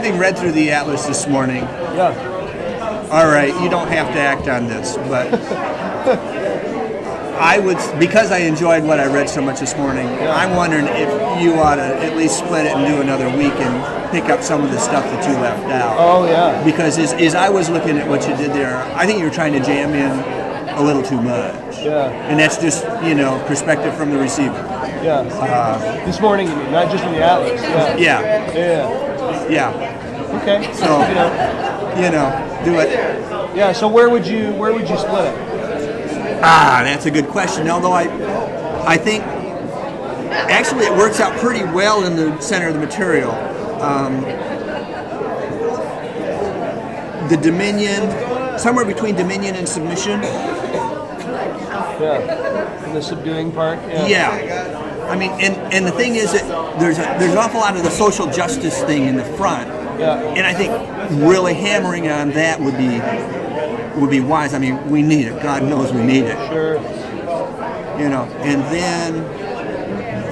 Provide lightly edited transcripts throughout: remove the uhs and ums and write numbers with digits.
having read through the Atlas this morning, all right, you don't have to act on this, but I would, because I enjoyed what I read so much this morning, I'm wondering if you ought to at least split it and do another week and pick up some of the stuff that you left out. Oh, yeah. Because as I was looking at what you did there, I think you were trying to jam in a little too much. Yeah. And that's just, perspective from the receiver. Yeah. This morning, you mean, not just in the Atlas. Yeah. Yeah. Okay. So, do it. Yeah. So where would you split it? That's a good question. Although I think actually it works out pretty well in the center of the material. The Dominion, somewhere between Dominion and Submission. Yeah. And the subduing part. Yeah. I mean, and the thing is that there's an awful lot of the social justice thing in the front. Yeah. And I think really hammering on that would be wise. I mean, we need it. God knows we need it. Sure. And then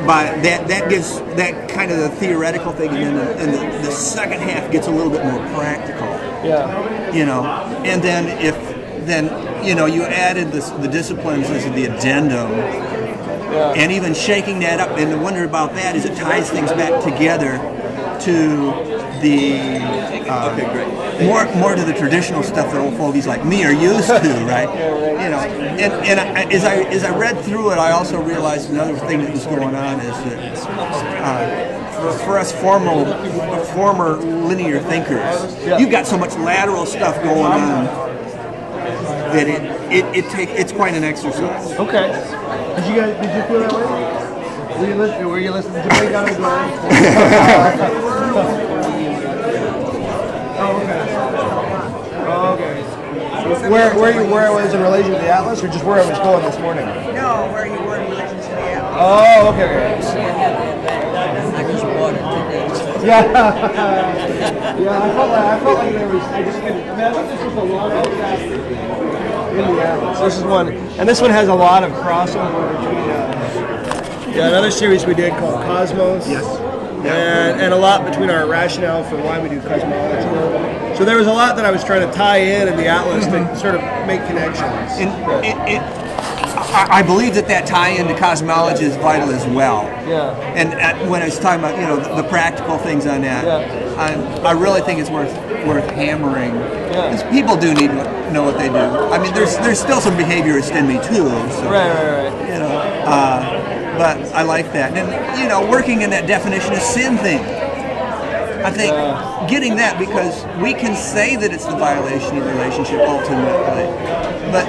by that gives that kind of the theoretical thing, and then the second half gets a little bit more practical. Yeah. And then you added the disciplines as the addendum, and even shaking that up. And the wonder about that is it ties things back together to the more to the traditional stuff that old fogies like me are used to, right? And as I read through it, I also realized another thing that was going on is that for us former linear thinkers, you've got so much lateral stuff going on that it's quite an exercise. Okay. Did you feel that way? Were you listening to Blake out of the Okay. Where I was in relation to the Atlas, or just where I was going this morning? No, where you were in relation to the Atlas. Oh, okay. I just bought it today. Yeah. Yeah, I felt like there was. I think this was a long chapter in the Atlas. This is one, and this one has a lot of crossover between. Another series we did called Cosmos. Yes. And a lot between our rationale for why we do cosmology. So there was a lot that I was trying to tie in the Atlas to sort of make connections. And I believe that tie-in to cosmology is vital as well. Yeah. And when I was talking about the practical things on that, I really think it's worth hammering. Because people do need to know what they do. I mean, there's still some behaviorist in me too. So, Right. But I like that. And working in that definition of sin thing. I think getting that, because we can say that it's the violation of relationship ultimately, but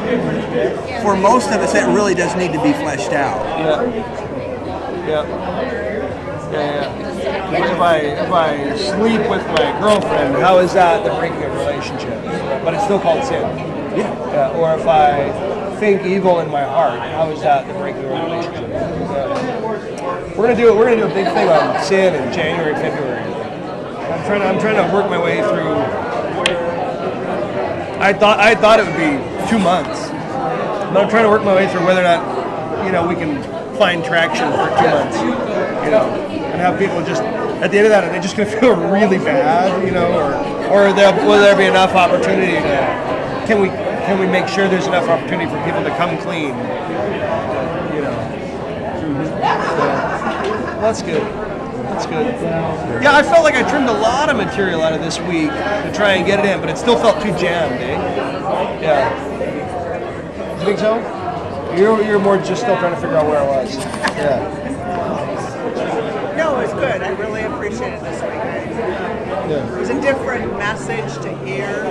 for most of us, that really does need to be fleshed out. Yeah. If I sleep with my girlfriend, how is that the breaking of relationship? But it's still called sin. Yeah. Or if I think evil in my heart, how is that the breaking of relationship? We're gonna do a big thing on sin in January, February. I'm trying to work my way through. I thought it would be 2 months, but I'm trying to work my way through whether or not we can find traction for 2 months, and have people just at the end of that, are they just going to feel really bad, or will there be enough opportunity to? Can we make sure there's enough opportunity for people to come clean? That's good. Yeah, I felt like I trimmed a lot of material out of this week to try and get it in, but it still felt too jammed, Yeah. You think so? You're more just still trying to figure out where I was. Yeah. No, it was good. I really appreciated this week. It was a different message to hear,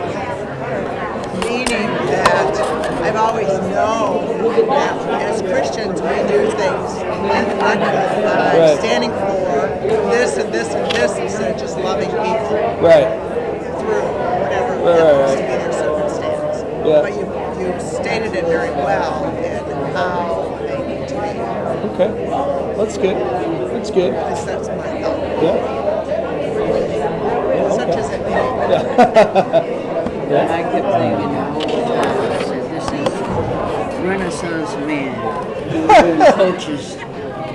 meaning that I've always known that as Christians we do things incorrectly by standing for this and this and this instead of just loving people through whatever happens to be their circumstance. But you stated it very well in how they need to be. Okay, that's good. At least that's my thought. Such as it may. I kept thinking the whole time, I said, this is Renaissance man who coaches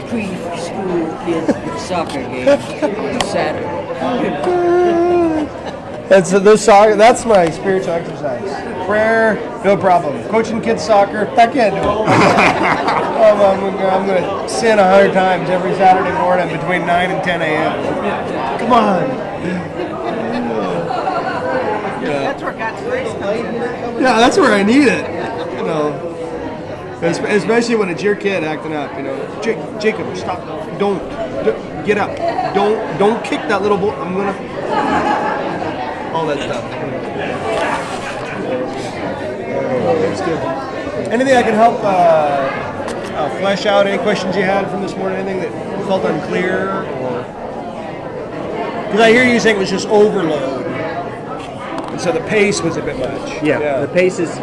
preschool kids soccer games on Saturday. And so this soccer, that's my spiritual exercise. Prayer, no problem. Coaching kids soccer, I can't do it. I'm going to sin 100 times every Saturday morning between 9 and 10 a.m. Come on. That's where God's grace comes in. Yeah, that's where I need it. You know, especially when it's your kid acting up. You know, Jacob, stop! Don't get up! Don't kick that little boy. I'm gonna all that stuff. That's good. Anything I can help flesh out? Any questions you had from this morning? Anything that felt unclear? Because I hear you saying it was just overload. And so the pace was a bit much. Yeah. The pace is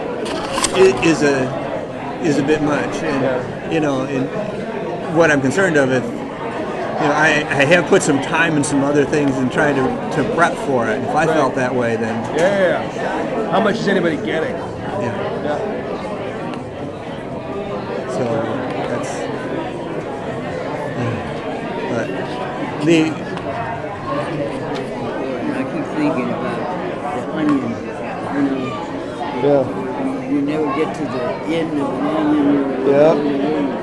a bit much, and you know, and what I'm concerned of, if you know, I have put some time and some other things and tried to prep for it. If I felt that way, then yeah. How much is anybody getting? Yeah. So that's. But I keep thinking about the onion. You know, you never get to the end of an onion. Yeah.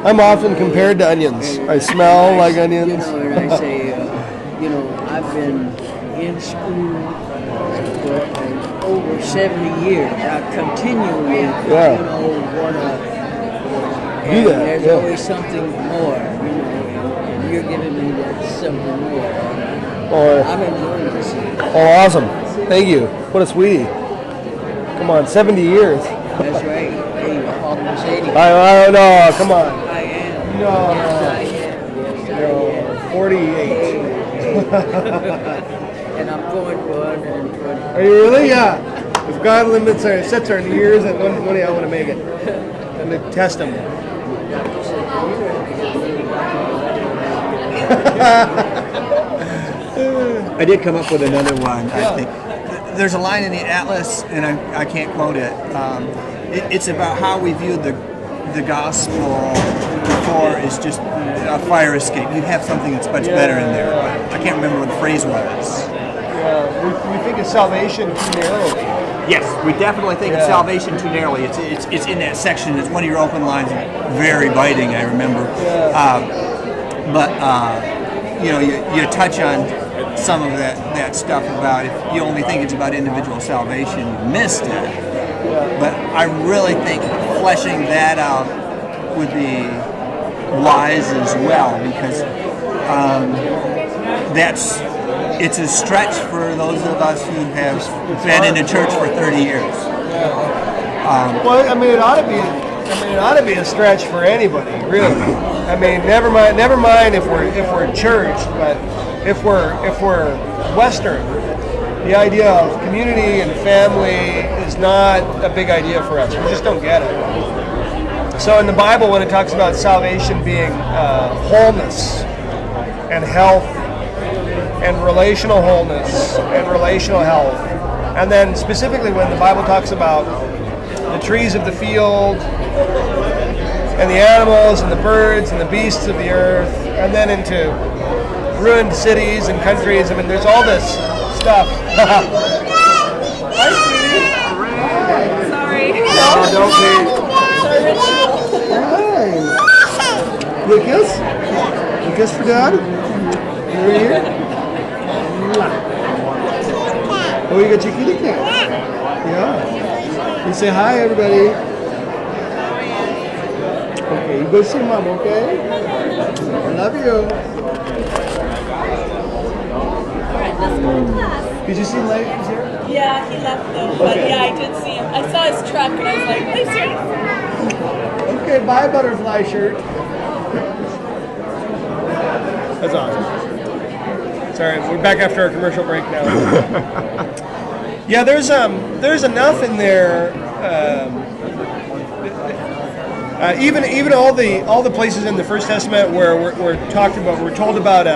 I'm often compared to onions. I smell like onions. You know, and I say, you know, I've been in school for over 70 years. I continually, you know, want to do that. There's always something more, you know, and you're giving me that something more. I'm enjoying this. Oh, awesome. Thank you. What a sweetie. Come on, 70 years. That's right. Hey, I thought it was 80. No, come on. I am. No, Yes, I am. 48. And I'm going for 120. Are you really? Yeah. If God sets our years at 120, I want to make it. And to test him. I did come up with another one. I think there's a line in the Atlas, and I can't quote it. It's about how we viewed the gospel before is just a fire escape. You have something that's much better in there. But I can't remember what the phrase was. We think of salvation too narrowly. Yes, we definitely think of salvation too narrowly. It's in that section. It's one of your open lines. Very biting, I remember. But you know, you touch on some of that stuff about if you only think it's about individual salvation, you missed it. But I really think fleshing that out would be wise as well, because it's a stretch for those of us who have been in the church for 30 years. Well, I mean, it ought to be a stretch for anybody, really. I mean, never mind if we're church, but if we're Western, the idea of community and family is not a big idea for us. We just don't get it. So in the Bible, when it talks about salvation being wholeness and health and relational wholeness and relational health, and then specifically when the Bible talks about the trees of the field and the animals and the birds and the beasts of the earth, and then into ruined cities and countries. I mean, there's all this stuff. Hi, sweetie. Sorry. No, don't be. Hi. You a kiss? A kiss for Dad? Over here? Oh, you got your kitty cat? Yeah. You say hi, everybody. Okay, you go see Mom, okay? I love you. Did you see Light was here? Yeah, he left though, but yeah, I did see him. I saw his truck and I was like, hey, sir. Okay, bye, butterfly shirt. That's awesome. Sorry, we're back after our commercial break now. Yeah, there's enough in there. Even all the places in the First Testament where we're told about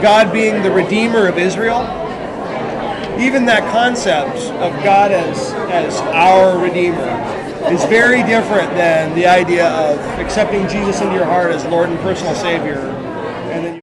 God being the Redeemer of Israel. Even that concept of God as our Redeemer is very different than the idea of accepting Jesus into your heart as Lord and personal Savior, and then